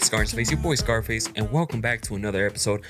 Scarface, your boy Scarface, and welcome back to another episode.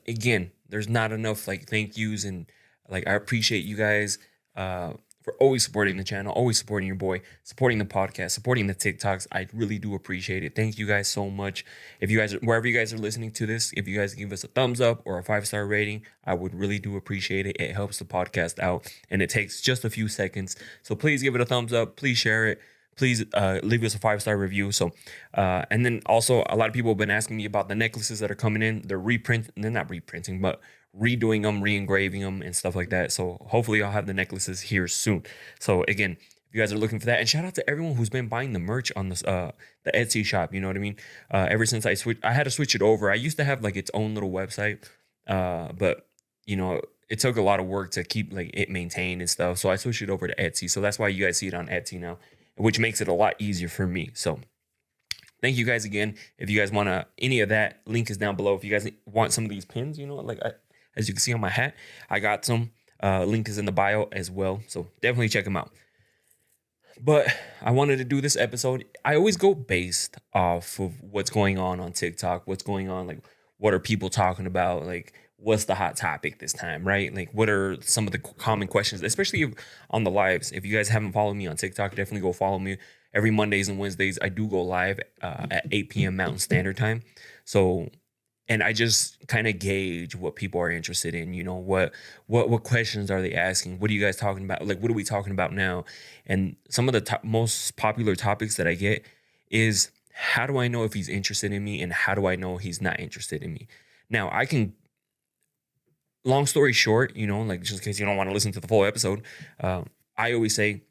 Again, there's not enough thank yous, and I appreciate you guys for always supporting the channel, always supporting your boy, supporting the podcast, supporting the TikToks. I really do appreciate it. Thank you guys so much. If you guys, wherever you guys are listening to this, if you guys give us a thumbs up or a 5-star rating, I would really do appreciate it. It helps the podcast out, and it takes just a few seconds. So please give it a thumbs up. Please share it. Please leave us a 5-star review. So, and then also a lot of people have been asking me about the necklaces that are coming in. They're not reprinting, but redoing them, re-engraving them and stuff like that. So hopefully I'll have the necklaces here soon. So again, if you guys are looking for that, and shout out to everyone who's been buying the merch on this, the Etsy shop. You know what I mean? Ever since I had to switch it over. I used to have its own little website, but it took a lot of work to keep it maintained and stuff. So I switched it over to Etsy. So that's why you guys see it on Etsy now, which makes it a lot easier for me. So thank you guys again. If you guys want any of that, link is down below. If you guys want some of these pins, as you can see on my hat, I got some. Link is in the bio as well. So definitely check them out. But I wanted to do this episode. I always go based off of what's going on TikTok, what's going on, what are people talking about, what's the hot topic this time, right? What are some of the common questions, especially on the lives. If you guys haven't followed me on TikTok, definitely go follow me. Every Mondays and Wednesdays, I do go live at 8 p.m. Mountain Standard Time. So, and I just kind of gauge what people are interested in. What questions are they asking? What are you guys talking about? What are we talking about now? And some of the most popular topics that I get is, how do I know if he's interested in me, and how do I know he's not interested in me? Now, I can. Long story short, just in case you don't want to listen to the full episode, I always say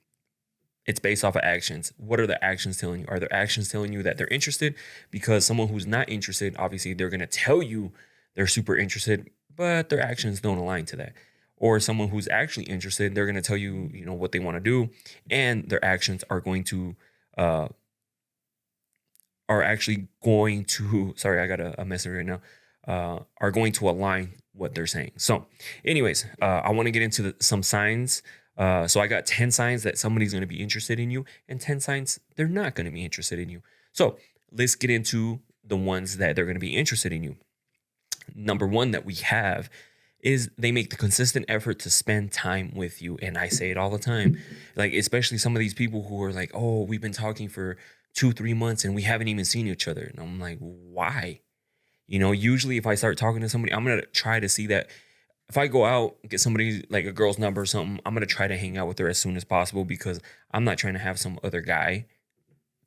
it's based off of actions. What are the actions telling you? Are their actions telling you that they're interested? Because someone who's not interested, obviously, they're going to tell you they're super interested, but their actions don't align to that. Or someone who's actually interested, they're going to tell you, what they want to do, and their actions are going to, sorry, I got a message right now, are going to align what they're saying. So anyways, I want to get into some signs. So I got 10 signs that somebody's going to be interested in you, and 10 signs they're not going to be interested in you. So let's get into the ones that they're going to be interested in you. Number one that we have is they make the consistent effort to spend time with you. And I say it all the time, especially some of these people who are oh, we've been talking for 2-3 months and we haven't even seen each other. And I'm like, why? Usually if I start talking to somebody, I'm going to try to see that if I go out, get somebody a girl's number or something, I'm going to try to hang out with her as soon as possible, because I'm not trying to have some other guy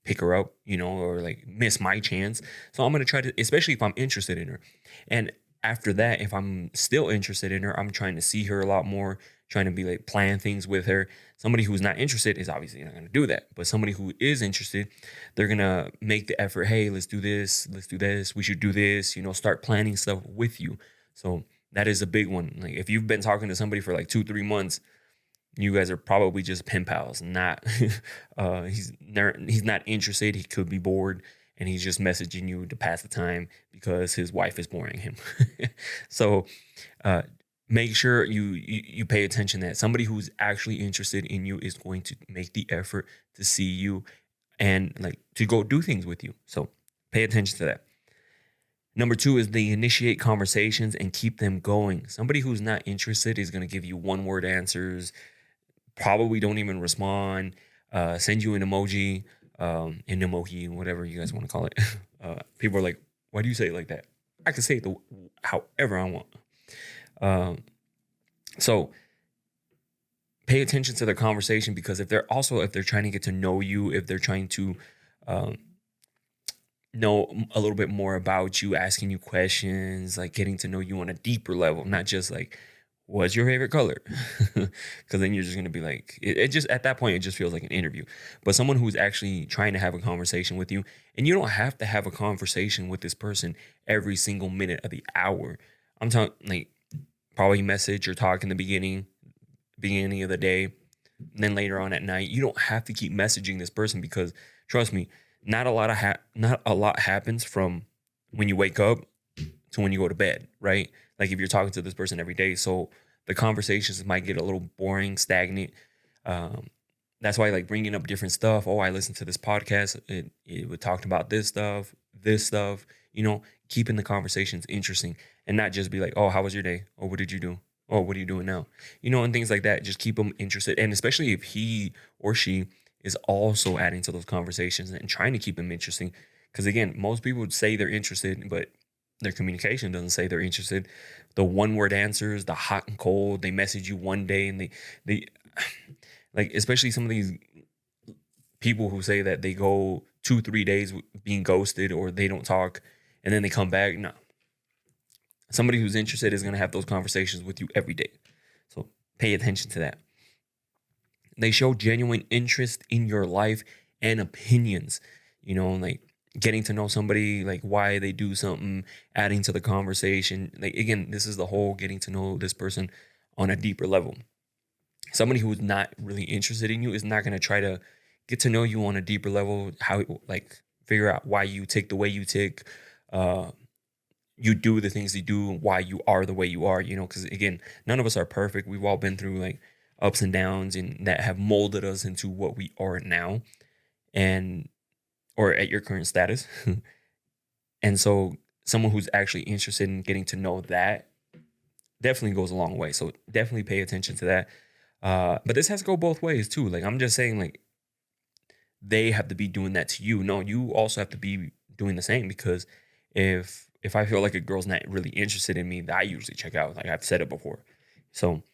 pick her up, or miss my chance. So I'm going to try to, especially if I'm interested in her. And after that, if I'm still interested in her, I'm trying to see her a lot more, trying to be plan things with her. Somebody who's not interested is obviously not going to do that. But somebody who is interested, they're going to make the effort. Hey, let's do this. Let's do this. We should do this, start planning stuff with you. So that is a big one. If you've been talking to somebody for 2-3 months, you guys are probably just pen pals. Not, he's not interested. He could be bored, and he's just messaging you to pass the time because his wife is boring him. So make sure you pay attention that somebody who's actually interested in you is going to make the effort to see you and to go do things with you. So pay attention to that. Number 2 is they initiate conversations and keep them going. Somebody who's not interested is going to give you one-word answers, probably don't even respond, send you an emoji, whatever you guys want to call it. People are like, why do you say it like that? I can say it however I want. So pay attention to their conversation, because if they're trying to get to know you, if they're trying to know a little bit more about you, asking you questions, getting to know you on a deeper level, not just what's your favorite color? Because then you're just going to be it just, at that point, it just feels like an interview. But someone who's actually trying to have a conversation with you, and you don't have to have a conversation with this person every single minute of the hour. I'm talking probably message or talk in the beginning of the day, and then later on at night. You don't have to keep messaging this person, because trust me, not a lot happens from when you wake up to when you go to bed, right? If you're talking to this person every day, so the conversations might get a little boring, stagnant. That's why bringing up different stuff. Oh, I listened to this podcast. It would talk about this stuff. this stuff, keeping the conversations interesting and not just be like, oh, how was your day? Oh, what did you do? Oh, what are you doing now? And things like that. Just keep them interested. And especially if he or she is also adding to those conversations and trying to keep them interesting. Because again, most people would say they're interested, but their communication doesn't say they're interested. The one word answers, the hot and cold, they message you one day and they like, especially some of these people who say that they go 2-3 days being ghosted or they don't talk and then they come back. No, somebody who's interested is going to have those conversations with you every day. So pay attention to that. They show genuine interest in your life and opinions, like getting to know somebody, like why they do something, adding to the conversation. Like, again, this is the whole getting to know this person on a deeper level. Somebody who's not really interested in you is not going to try to get to know you on a deeper level, like figure out why you tick the way you tick, you do the things you do, why you are the way you are, because again, none of us are perfect. We've all been through like ups and downs and that have molded us into what we are now and or at your current status. And so someone who's actually interested in getting to know that definitely goes a long way. So definitely pay attention to that. But this has to go both ways too. Like, I'm just saying, like, they have to be doing that to you. No, you also have to be doing the same, because if I feel like a girl's not really interested in me, I usually check out. Like, I've said it before. So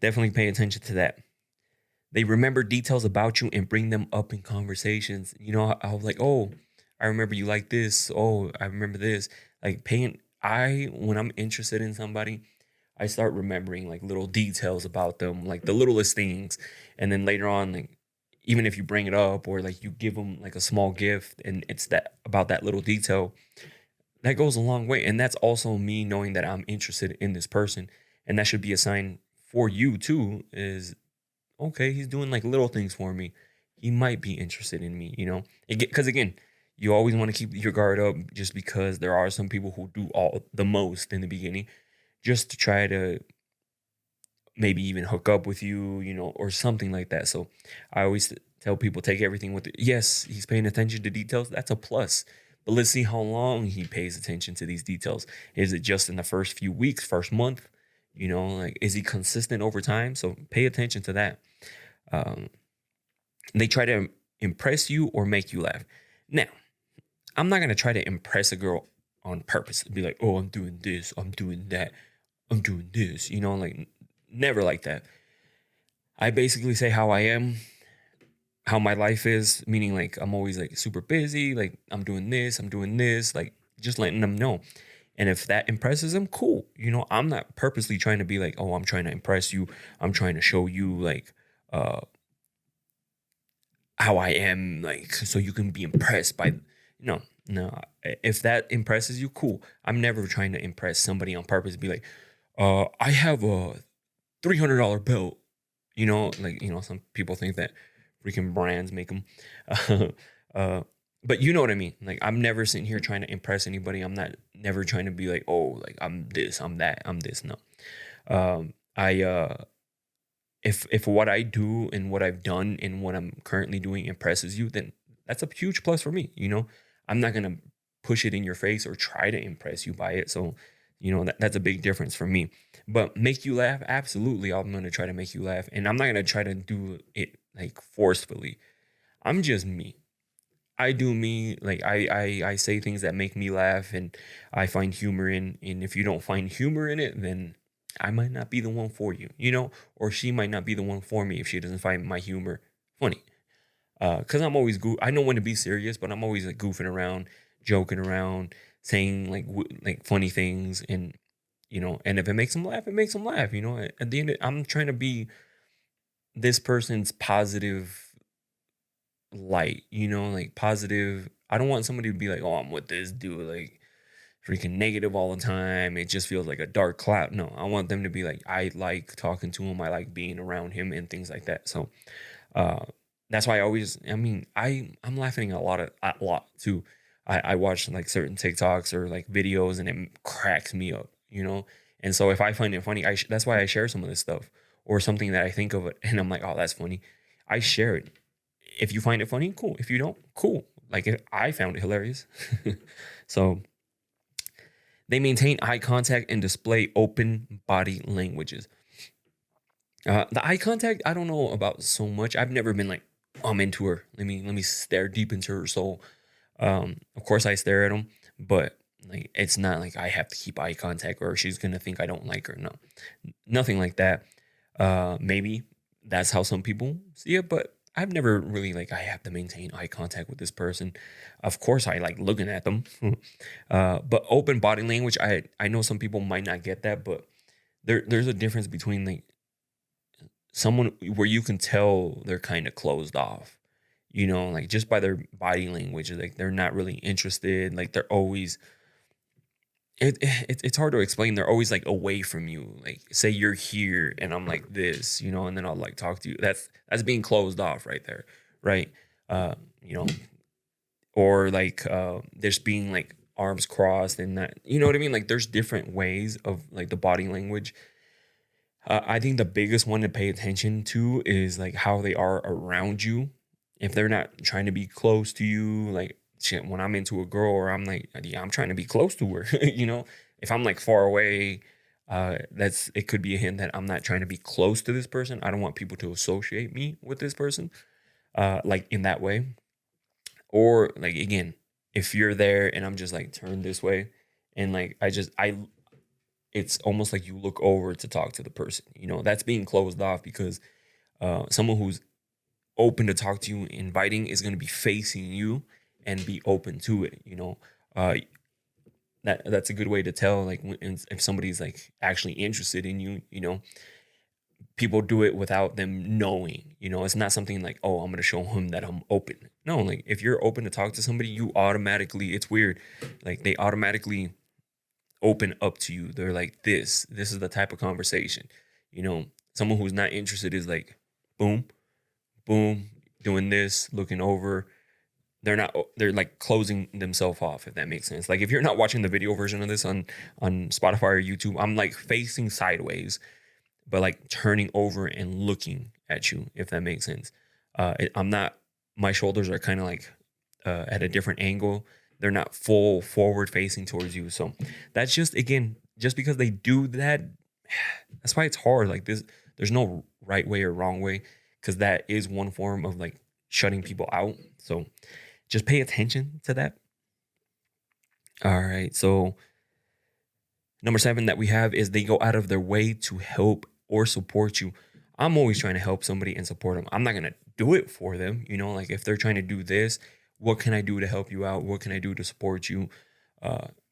definitely pay attention to that. They remember details about you and bring them up in conversations. I'll like, oh, I remember you like this. Oh, I remember this. Like, when I'm interested in somebody, I start remembering like little details about them, like the littlest things. And then later on, like, even if you bring it up or like you give them like a small gift and it's that about that little detail, that goes a long way. And that's also me knowing that I'm interested in this person. And that should be a sign for you too, is okay, he's doing like little things for me. He might be interested in me, because again, you always want to keep your guard up, just because there are some people who do all the most in the beginning just to try to maybe even hook up with you, or something like that. So I always tell people, take everything with it. Yes, he's paying attention to details. That's a plus. But let's see how long he pays attention to these details. Is it just in the first few weeks, first month? Like, is he consistent over time? So pay attention to that. They try to impress you or make you laugh. Now, I'm not going to try to impress a girl on purpose. Be like, oh, I'm doing this, I'm doing that, I'm doing this, like, never like that. I basically say how I am, how my life is, meaning like I'm always like super busy, like I'm doing this, like just letting them know. And if that impresses them, cool. I'm not purposely trying to be like, oh, I'm trying to impress you. I'm trying to show you like how I am, like, so you can be impressed by, no. If that impresses you, cool. I'm never trying to impress somebody on purpose. Be like, I have a $300 belt. Like, some people think that freaking brands make them. But you know what I mean? Like, I'm never sitting here trying to impress anybody. I'm never trying to be like, oh, like I'm this, I'm that, I'm this. No. If what I do and what I've done and what I'm currently doing impresses you, then that's a huge plus for me. I'm not going to push it in your face or try to impress you by it. So, that's a big difference for me. But make you laugh, absolutely. I'm going to try to make you laugh. And I'm not going to try to do it like forcefully. I'm just me. I do me. Like, I say things that make me laugh and I find humor in. And if you don't find humor in it, then I might not be the one for you, or she might not be the one for me if she doesn't find my humor funny. Cause I'm always I know when to be serious, but I'm always like goofing around, joking around, saying like funny things, and and if it makes them laugh, it makes them laugh. At the end, I'm trying to be this person's positive light. Like positive. I don't want somebody to be like, oh, I'm with this dude, like freaking negative all the time. It just feels like a dark cloud. No, I want them to be like, I like talking to him, I like being around him and things like that. So that's why I'm laughing a lot too. I watch like certain TikToks or like videos and it cracks me up, and so if I find it funny, that's why I share some of this stuff, or something that I think of it and I'm like, oh, that's funny, I share it. If you find it funny, cool. If you don't, cool. like I found it hilarious. So they maintain eye contact and display open body languages. The eye contact, I don't know about so much. I've never been like, I'm into her. Let me stare deep into her soul. Of course I stare at them, but like it's not like I have to keep eye contact or she's gonna think I don't like her. No, nothing like that. Maybe that's how some people see it, but I've never really like I have to maintain eye contact with this person. Of course I like looking at them. But open body language, I know some people might not get that, but there's a difference between like someone where you can tell they're kind of closed off, like just by their body language, like they're not really interested, like they're always it's hard to explain. They're always like away from you. Like say you're here and I'm like this, and then I'll like talk to you. That's being closed off right there, right? Uh, you know, or like there's being like arms crossed and that, you know what I mean? Like there's different ways of like the body language. I think the biggest one to pay attention to is like how they are around you. If they're not trying to be close to you, like shit, when I'm into a girl or I'm like, yeah, I'm trying to be close to her, if I'm like far away, it could be a hint that I'm not trying to be close to this person. I don't want people to associate me with this person, like in that way. Or like, again, if you're there and I'm just like turned this way and like, it's almost like you look over to talk to the person. That's being closed off because someone who's open to talk to you, inviting, is going to be facing you and be open to it. Uh, that's a good way to tell like if somebody's like actually interested in you. People do it without them knowing. It's not something like, oh, I'm going to show him that I'm open. No, like if you're open to talk to somebody, you automatically, it's weird, like they automatically open up to you. They're like, this is the type of conversation. Someone who's not interested is like, boom, boom, doing this, looking over. They're like closing themselves off, if that makes sense. Like if you're not watching the video version of this on Spotify or YouTube, I'm like facing sideways, but like turning over and looking at you, if that makes sense. I'm not, my shoulders are kind of like at a different angle. They're not full forward facing towards you. So that's just, again, just because they do that, that's why it's hard. Like there's no right way or wrong way, because that is one form of like shutting people out. So just pay attention to that. All right. So number 7 that we have is they go out of their way to help or support you. I'm always trying to help somebody and support them. I'm not going to do it for them. Like if they're trying to do this, what can I do to help you out? What can I do to support you?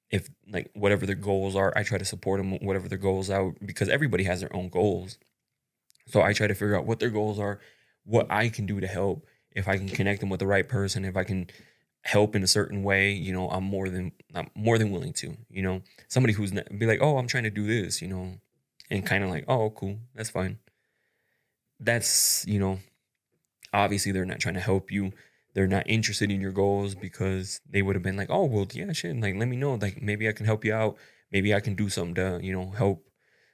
If like whatever their goals are, I try to support them, whatever their goals are, because everybody has their own goals. So I try to figure out what their goals are, what I can do to help. If I can connect them with the right person, if I can help in a certain way, I'm more than willing to. Somebody who's not, be like, oh, I'm trying to do this, and kind of like, oh, cool, that's fine. That's, obviously they're not trying to help you. They're not interested in your goals, because they would have been like, oh, well, yeah, shit, like let me know, like maybe I can help you out. Maybe I can do something to, help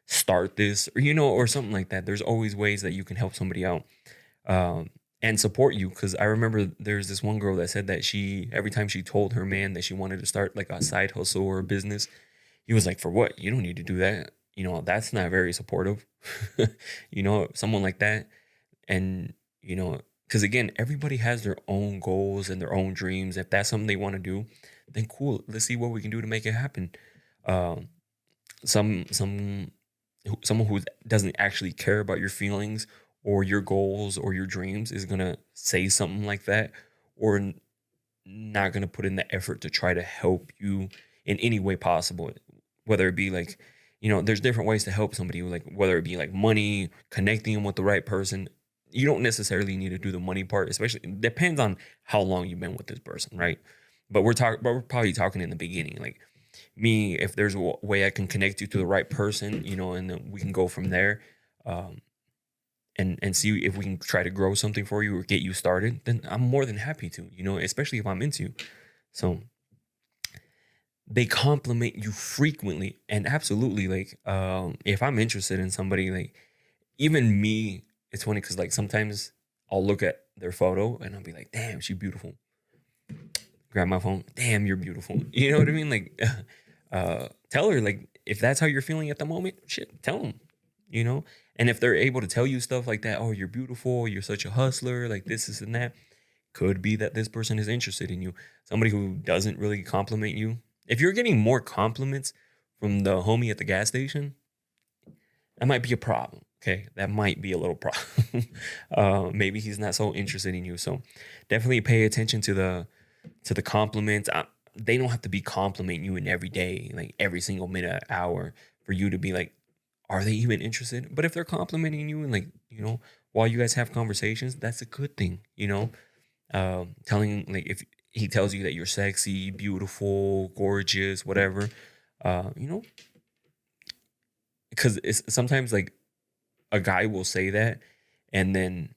start this, or or something like that. There's always ways that you can help somebody out. And support you. Because I remember there's this one girl that said that every time she told her man that she wanted to start like a side hustle or a business, he was like, for what? You don't need to do that. That's not very supportive. Someone like that. And, because again, everybody has their own goals and their own dreams. If that's something they want to do, then cool. Let's see what we can do to make it happen. Someone who doesn't actually care about your feelings or your goals or your dreams is going to say something like that, or not going to put in the effort to try to help you in any way possible. Whether it be like, there's different ways to help somebody, like whether it be like money, connecting them with the right person. You don't necessarily need to do the money part, especially, it depends on how long you've been with this person, right? But we're probably talking in the beginning, like me, if there's a way I can connect you to the right person, and then we can go from there. And see if we can try to grow something for you or get you started, then I'm more than happy to, especially if I'm into you. So they compliment you frequently, and absolutely, like, if I'm interested in somebody, like even me, it's funny because like sometimes I'll look at their photo and I'll be like, damn, she's beautiful. grab my phone. Damn, you're beautiful. You know what I mean? Like, tell her, like, if that's how you're feeling at the moment, shit, tell them, you know? And if they're able to tell you stuff like that, oh, you're beautiful, you're such a hustler, like this and that, could be that this person is interested in you. Somebody who doesn't really compliment you. If you're getting more compliments from the homie at the gas station, that might be a problem. Okay, that might be a little problem. Maybe he's not so interested in you. So definitely pay attention to the compliments. They don't have to be complimenting you in every day, like every single minute, hour, for you to be like, are they even interested? But if they're complimenting you and like, while you guys have conversations, that's a good thing, telling, like, if he tells you that you're sexy, beautiful, gorgeous, whatever, you know, because it's sometimes like a guy will say that, and then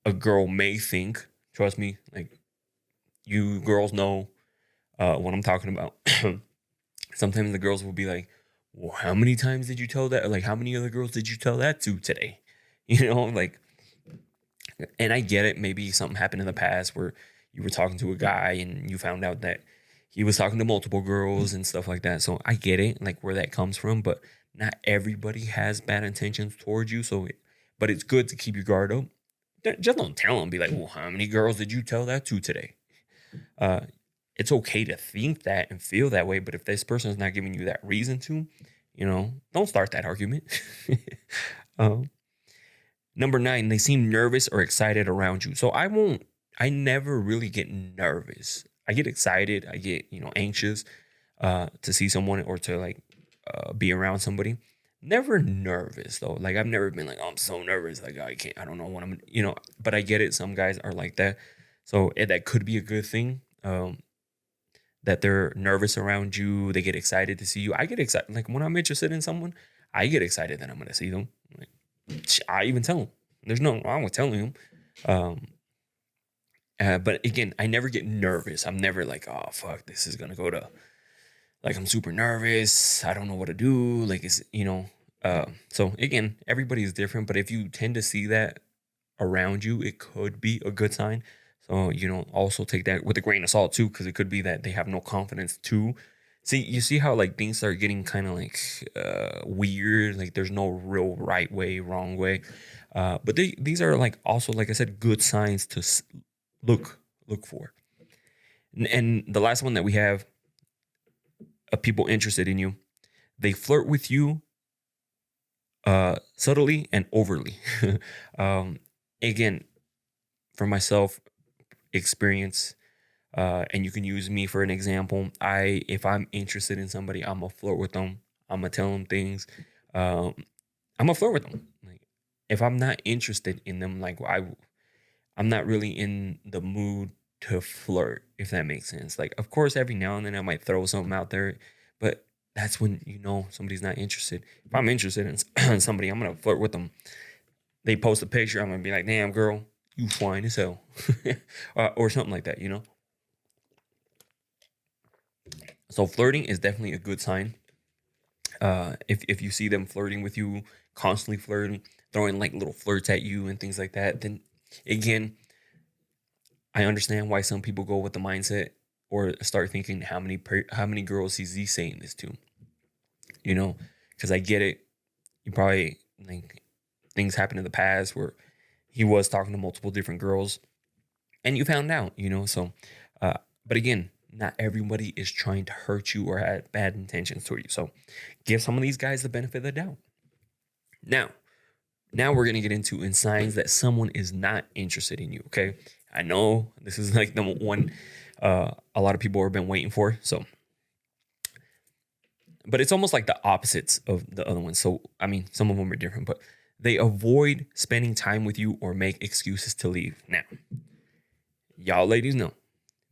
a girl may think, trust me, like you girls know what I'm talking about. Sometimes the girls will be like, well, how many times did you tell that? Or like, how many other girls did you tell that to today? Like, and I get it. Maybe something happened in the past where you were talking to a guy and you found out that he was talking to multiple girls and stuff like that. So I get it, like where that comes from, but not everybody has bad intentions towards you. But it's good to keep your guard up. Just don't tell them. Be like, well, how many girls did you tell that to today? It's okay to think that and feel that way, but if this person is not giving you that reason to, don't start that argument. um, Number 9, they seem nervous or excited around you. So I never really get nervous. I get excited. I get, anxious to see someone or to like be around somebody. Never nervous though. Like I've never been like, oh, I'm so nervous. Like I don't know what but I get it. Some guys are like that. So that could be a good thing. That they're nervous around you. They get excited to see you. I get excited. Like when I'm interested in someone, I get excited that I'm going to see them. Like, I even tell them. There's no wrong with telling them. But again, I never get nervous. I'm never like, oh, fuck, this is going to go to, like, I'm super nervous. I don't know what to do. Like, so again, everybody is different. But if you tend to see that around you, it could be a good sign. So, also take that with a grain of salt too, because it could be that they have no confidence too. See, you see how like things start getting kind of like weird. Like there's no real right way, wrong way. But these are like also, like I said, good signs to look for. And the last one that we have, people interested in you, they flirt with you subtly and overly. Again, for myself, experience, and you can use me for an example. If I'm interested in somebody, I'm gonna flirt with them. I'm gonna tell them things. I'm gonna flirt with them. Like if I'm not interested in them, like I'm not really in the mood to flirt, if that makes sense. Like, of course, every now and then I might throw something out there, but that's when somebody's not interested. If I'm interested in somebody, I'm gonna flirt with them. They post a picture, I'm gonna be like, damn girl, you fine as hell. Or something like that, So flirting is definitely a good sign. If you see them flirting with you, constantly flirting, throwing like little flirts at you and things like that, then again, I understand why some people go with the mindset or start thinking how many girls is he saying this to, because I get it. You probably like things happened in the past where he was talking to multiple different girls and you found out, so, but again, not everybody is trying to hurt you or have bad intentions toward you. So give some of these guys the benefit of the doubt. Now we're going to get into signs that someone is not interested in you. Okay. I know this is like the one a lot of people have been waiting for. So, but it's almost like the opposites of the other ones. So, I mean, some of them are different, but they avoid spending time with you or make excuses to leave. Now, y'all ladies know.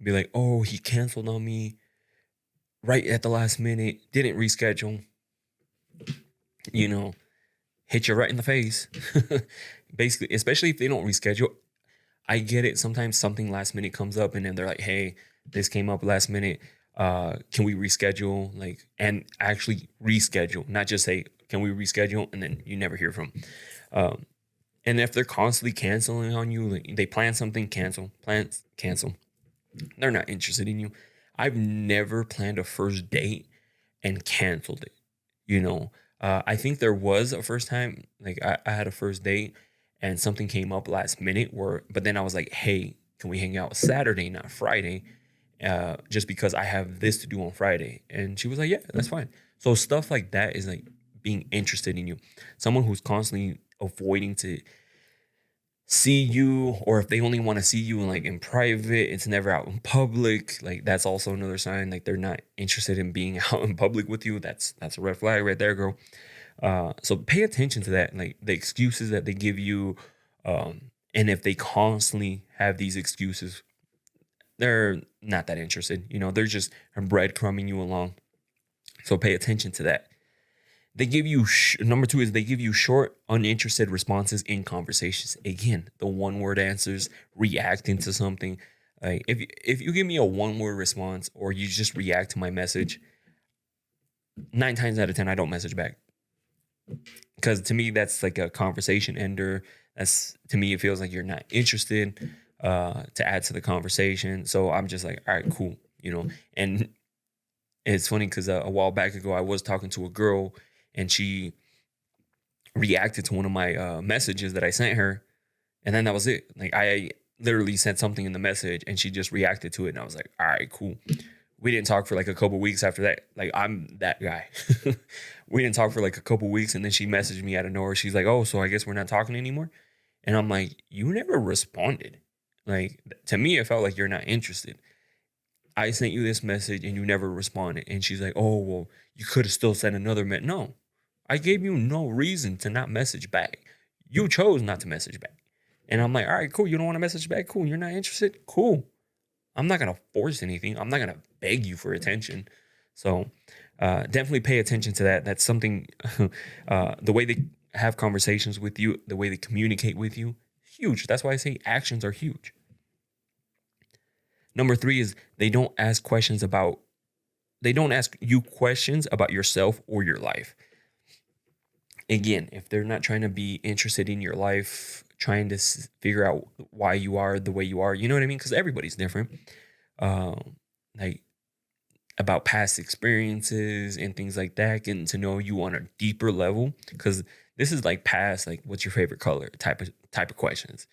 Be like, oh, he canceled on me right at the last minute, didn't reschedule, hit you right in the face. Basically, especially if they don't reschedule. I get it. Sometimes something last minute comes up and then they're like, hey, this came up last minute. Can we reschedule? Like, and actually reschedule, not just say, can we reschedule? And then you never hear from them. And if they're constantly canceling on you, like they plan something, cancel, they're not interested in you. I've never planned a first date and canceled it. You know, I think there was a first time, like I had a first date and something came up last minute but then I was like, hey, can we hang out Saturday, not Friday? Just because I have this to do on Friday. And she was like, yeah, that's fine. So stuff like that is like being interested in you. Someone who's constantly avoiding to see you, or if they only want to see you in like in private, it's never out in public, like that's also another sign like they're not interested in being out in public with you. That's a red flag right there, girl. So pay attention to that, like the excuses that they give you. And if they constantly have these excuses, they're not that interested. They're just breadcrumbing you along. So pay attention to that. They give you number two is they give you short, uninterested responses in conversations. Again, the one word answers, reacting to something. Like if you give me a one word response or you just react to my message, 9 times out of 10 I don't message back, because to me that's like a conversation ender. That's, to me, it feels like you're not interested to add to the conversation. So I'm just like, all right, cool, And it's funny because a while back ago I was talking to a girl and she reacted to one of my messages that I sent her, and then that was it. Like I literally sent something in the message and she just reacted to it, and I was like, all right, cool. We didn't talk for like a couple weeks after that. Like I'm that guy. We didn't talk for like a couple weeks, and then she messaged me out of nowhere. She's like, oh, so I guess we're not talking anymore. And I'm like, you never responded. Like, to me, it felt like you're not interested. I sent you this message and you never responded. And she's like, oh, well, you could have still sent another message. No, I gave you no reason to not message back. You chose not to message back. And I'm like, all right, cool. You don't want to message back? Cool. You're not interested? Cool. I'm not going to force anything. I'm not going to beg you for attention. So definitely pay attention to that. That's something, the way they have conversations with you, the way they communicate with you, huge. That's why I say actions are huge. Number three is they don't ask you questions about yourself or your life. Again, if they're not trying to be interested in your life, trying to figure out why you are the way you are, you know what I mean? Because everybody's different. Like about past experiences and things like that, getting to know you on a deeper level. Because this is like past, like, what's your favorite color type of questions,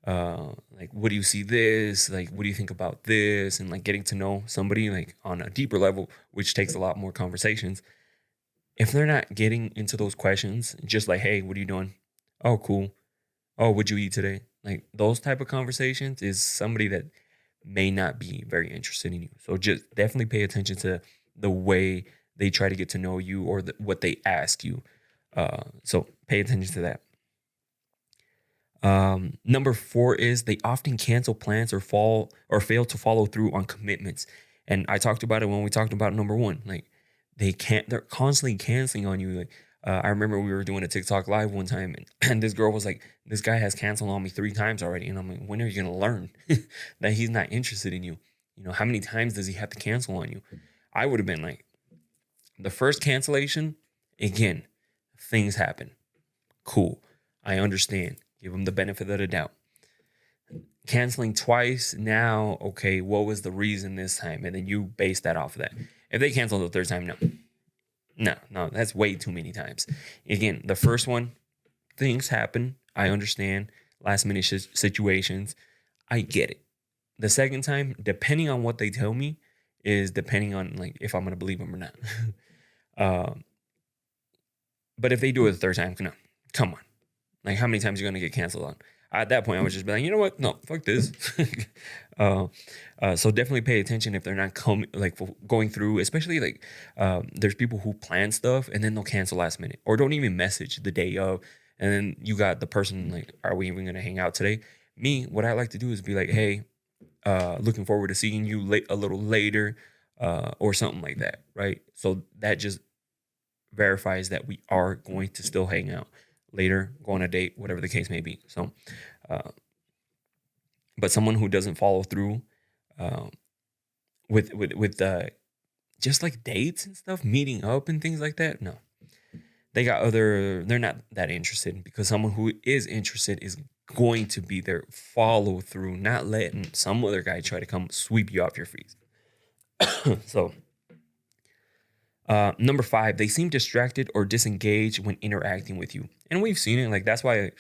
like, what do you see this? Like, what do you think about this? And like getting to know somebody like on a deeper level, which takes a lot more conversations. If they're not getting into those questions, just like, hey, what are you doing? Oh, cool. Oh, what'd you eat today? Like those type of conversations is somebody that may not be very interested in you. So just definitely pay attention to the way they try to get to know you, or what they ask you. So pay attention to that. Number four is they often cancel plans or fail to follow through on commitments. And I talked about it when we talked about number one. Like they're constantly canceling on you. Like I remember we were doing a TikTok live one time, and this girl was like, this guy has canceled on me 3 times already. And I'm like, when are you going to learn that he's not interested in you? How many times does he have to cancel on you? I would have been like, the first cancellation, again, things happen. Cool. I understand. Give him the benefit of the doubt. Canceling twice, now, okay, what was the reason this time? And then you base that off of that. If they cancel the third time, no, that's way too many times. Again, the first one, things happen. I understand. Last minute situations. I get it. The second time, depending on what they tell me, is depending on like if I'm going to believe them or not. But if they do it the third time, no, come on. Like, how many times are you going to get canceled on? At that point, I would just be like, you know what? No, fuck this. So definitely pay attention if they're not going through, especially like there's people who plan stuff and then they'll cancel last minute or don't even message the day of. And then you got the person like, are we even going to hang out today? Me, what I like to do is be like, hey, looking forward to seeing you a little later or something like that, right? So that just verifies that we are going to still hang out later, go on a date, whatever the case may be. So, but someone who doesn't follow through with just like dates and stuff, meeting up and things like that, no, they're not that interested, because someone who is interested is going to be there. Follow through, not letting some other guy try to come sweep you off your feet. So, number 5, they seem distracted or disengaged when interacting with you. And we've seen it. Like, that's why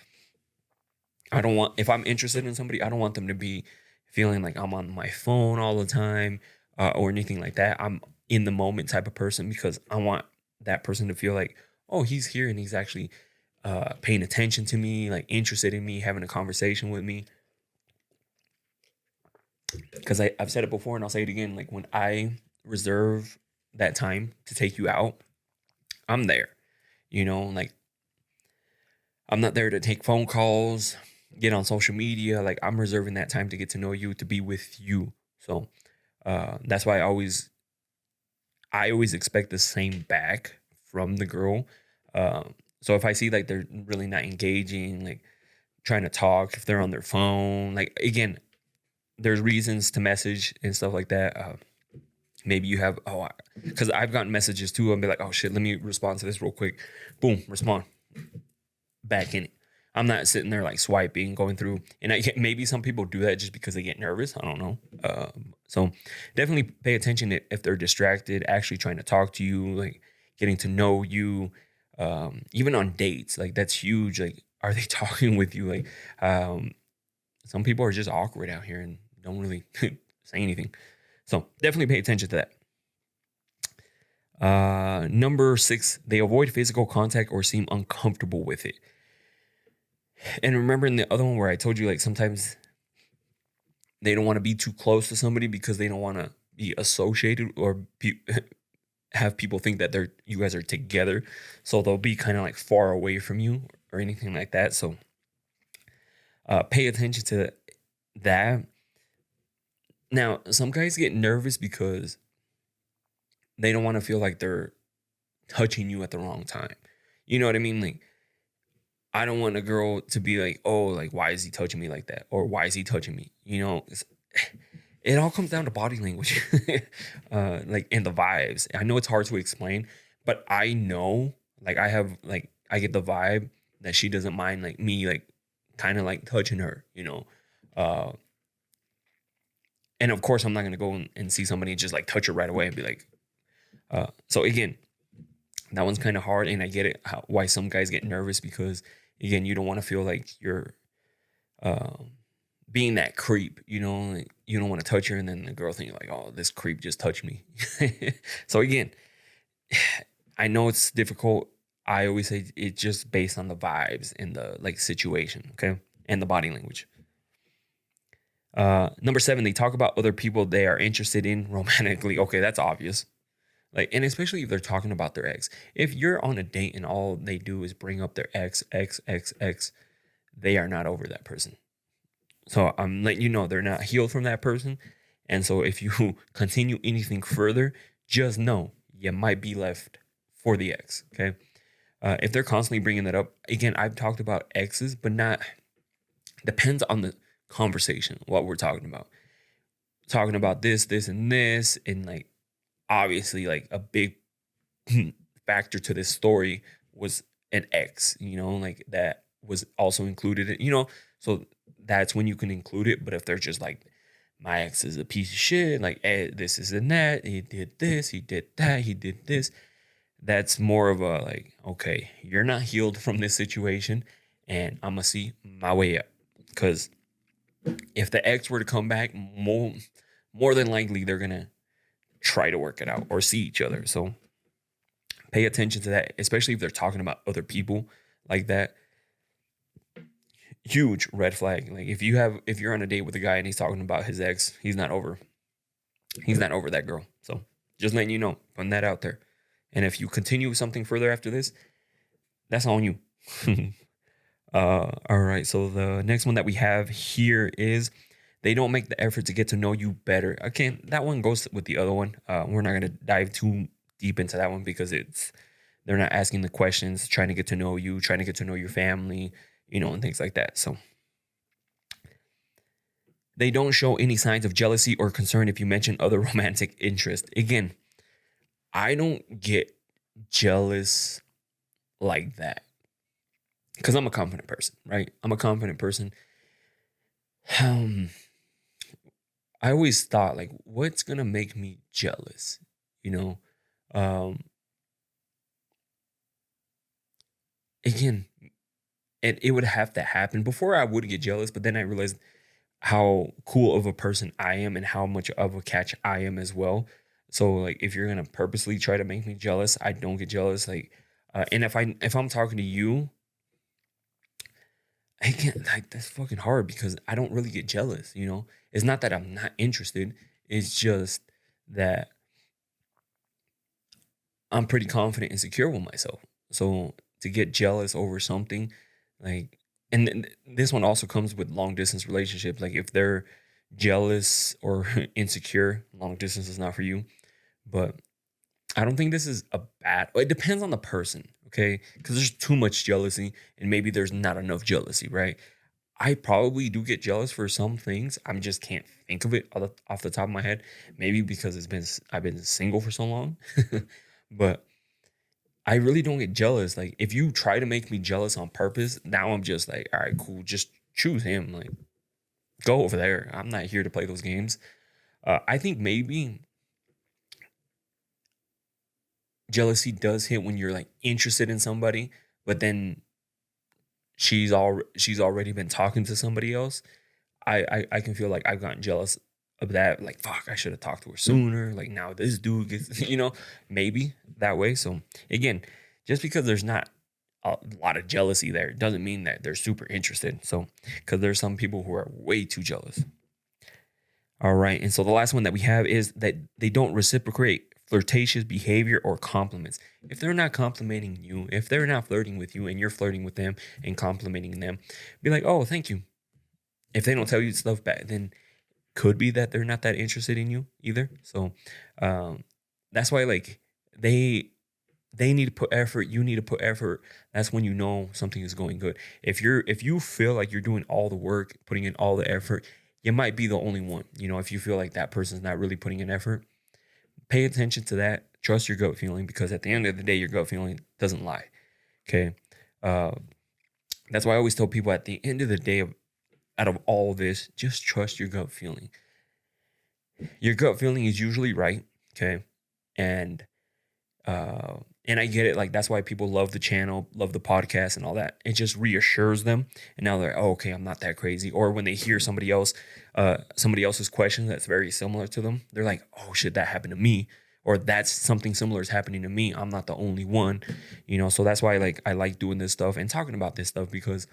I don't want, if I'm interested in somebody, I don't want them to be feeling like I'm on my phone all the time or anything like that. I'm in the moment type of person, because I want that person to feel like, oh, he's here and he's actually paying attention to me, like interested in me, having a conversation with me. Because I've said it before and I'll say it again. Like, when I reserve that time to take you out, I'm there. Like, I'm not there to take phone calls, get on social media. Like, I'm reserving that time to get to know you, to be with you. So that's why I always expect the same back from the girl. So if I see like they're really not engaging, like trying to talk, if they're on their phone, like, again, there's reasons to message and stuff like that. Maybe you have, because I've gotten messages too. I'll be like, oh shit, let me respond to this real quick. Boom, respond. Back in it. I'm not sitting there like swiping, going through. And maybe some people do that just because they get nervous. I don't know. So definitely pay attention if they're distracted, actually trying to talk to you, like getting to know you. Even on dates, like, that's huge. Like, are they talking with you? Like, some people are just awkward out here and don't really say anything. So definitely pay attention to that. Number 6, they avoid physical contact or seem uncomfortable with it. And remember in the other one where I told you, like, sometimes they don't want to be too close to somebody because they don't want to be associated or have people think that you guys are together. So they'll be kind of like far away from you or anything like that. So pay attention to that. Now, some guys get nervous because they don't want to feel like they're touching you at the wrong time. You know what I mean? Like, I don't want a girl to be like, oh, like, why is he touching me like that? Or why is he touching me? It all comes down to body language, like, and the vibes. I know it's hard to explain, but I know, like, I get the vibe that she doesn't mind, like, me, like, kind of like touching her, and of course I'm not going to go and see somebody and just like touch her right away and be like, so again, that one's kind of hard. And I get it, why some guys get nervous, because again, you don't want to feel like you're, being that creep, like, you don't want to touch her and then the girl thinks like, oh, this creep just touched me. So again, I know it's difficult. I always say it's just based on the vibes and the like situation, okay, and the body language. Number 7, they talk about other people they are interested in romantically. Okay, that's obvious. Like, and especially if they're talking about their ex. If you're on a date and all they do is bring up their ex, they are not over that person. So I'm letting you know they're not healed from that person. And so if you continue anything further, just know you might be left for the ex, okay? If they're constantly bringing that up, again, I've talked about exes, but not, depends on the conversation, what we're talking about. Talking about this, and like, obviously, like, a big factor to this story was an ex, like, that was also included in, so that's when you can include it. But if they're just like, my ex is a piece of shit, like, this is and that, he did this, he did that, he did this, that's more of a like, okay, you're not healed from this situation and I'm gonna see my way up. Because if the ex were to come back, more than likely they're gonna try to work it out or see each other. So pay attention to that, especially if they're talking about other people like that. Huge red flag. Like, if you're on a date with a guy and he's talking about his ex, he's not over that girl. So just letting you know, putting that out there. And if you continue something further after this, that's on you. All right. So the next one that we have here is they don't make the effort to get to know you better. Again, that one goes with the other one. We're not going to dive too deep into that one because they're not asking the questions, trying to get to know you, trying to get to know your family, and things like that. So they don't show any signs of jealousy or concern if you mention other romantic interest. Again, I don't get jealous like that. because I'm a confident person, right? I'm a confident person. Um, I always thought like, what's gonna make me jealous? You know, um, again, it would have to happen before I would get jealous. But then I realized how cool of a person I am and how much of a catch I am as well. So like, if you're gonna purposely try to make me jealous, I don't get jealous. Like, and if I'm talking to you, I can't, like, that's fucking hard because I don't really get jealous. It's not that I'm not interested. It's just that I'm pretty confident and secure with myself. So to get jealous over something, like, and this one also comes with long distance relationships. Like, if they're jealous or insecure, long distance is not for you. But I don't think this is a bad. It depends on the person, okay? Because there's too much jealousy, and maybe there's not enough jealousy, right? I probably do get jealous for some things. I just can't think of it off the top of my head. Maybe because I've been single for so long, but I really don't get jealous. Like, if you try to make me jealous on purpose, now I'm just like, all right, cool. Just choose him. Like, go over there. I'm not here to play those games. I think maybe jealousy does hit when you're like interested in somebody, but then she's already been talking to somebody else. I can feel like I've gotten jealous of that. Like, fuck, I should have talked to her sooner. Like, now this dude gets, maybe that way. So again, just because there's not a lot of jealousy there doesn't mean that they're super interested. So, because there's some people who are way too jealous. All right. And so the last one that we have is that they don't reciprocate flirtatious behavior or compliments. If they're not complimenting you, if they're not flirting with you and you're flirting with them and complimenting them, be like, oh, thank you. If they don't tell you stuff back, then could be that they're not that interested in you either. So that's why, like, they need to put effort. You need to put effort. That's when you know something is going good. If you feel like you're doing all the work, putting in all the effort, you might be the only one. If you feel like that person's not really putting in effort, pay attention to that. Trust your gut feeling, because at the end of the day, your gut feeling doesn't lie. Okay. That's why I always tell people at the end of the day, out of all this, just trust your gut feeling. Your gut feeling is usually right. Okay. And I get it. Like, that's why people love the channel, love the podcast and all that. It just reassures them. And now they're, oh, okay, I'm not that crazy. Or when they hear somebody else's question that's very similar to them, they're like, oh shit, that happened to me. Or that's something similar is happening to me. I'm not the only one, So that's why, like, I like doing this stuff and talking about this stuff, because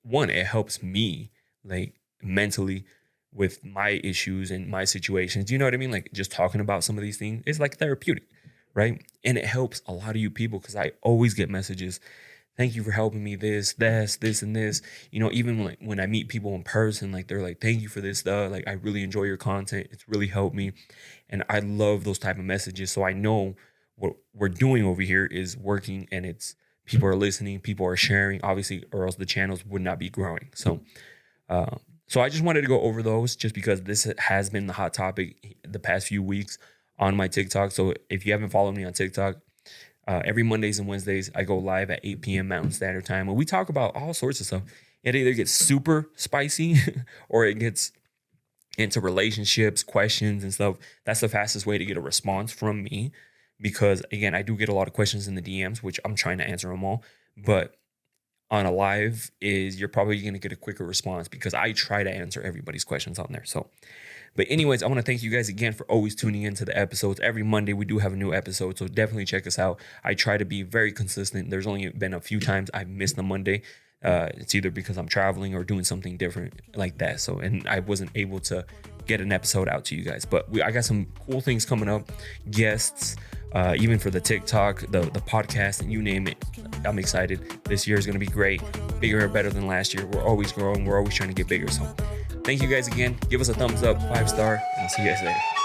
one, it helps me, like, mentally with my issues and my situations. You know what I mean? Like, just talking about some of these things is like therapeutic, right? And it helps a lot of you people, because I always get messages. Thank you for helping me this, and this. Even like when I meet people in person, like, they're like, thank you for this stuff. Like, I really enjoy your content. It's really helped me. And I love those type of messages. So I know what we're doing over here is working, and it's people are listening, people are sharing, obviously, or else the channels would not be growing. So I just wanted to go over those, just because this has been the hot topic the past few weeks on my TikTok. So if you haven't followed me on TikTok, every Mondays and Wednesdays, I go live at 8 p.m. Mountain Standard Time, and we talk about all sorts of stuff. It either gets super spicy or it gets into relationships, questions, and stuff. That's the fastest way to get a response from me, because, again, I do get a lot of questions in the DMs, which I'm trying to answer them all. But on a live you're probably going to get a quicker response, because I try to answer everybody's questions on there. So, but anyways, I want to thank you guys again for always tuning into the episodes. Every Monday we do have a new episode, so definitely check us out. I try to be very consistent. There's only been a few times I've missed a Monday. It's either because I'm traveling or doing something different like that. So, and I wasn't able to get an episode out to you guys, but I got some cool things coming up, guests, even for the TikTok, the podcast, and you name it. I'm excited. This year is going to be great, bigger and better than last year. We're always growing. We're always trying to get bigger. So thank you guys again. Give us a thumbs up, 5-star, and see you guys later.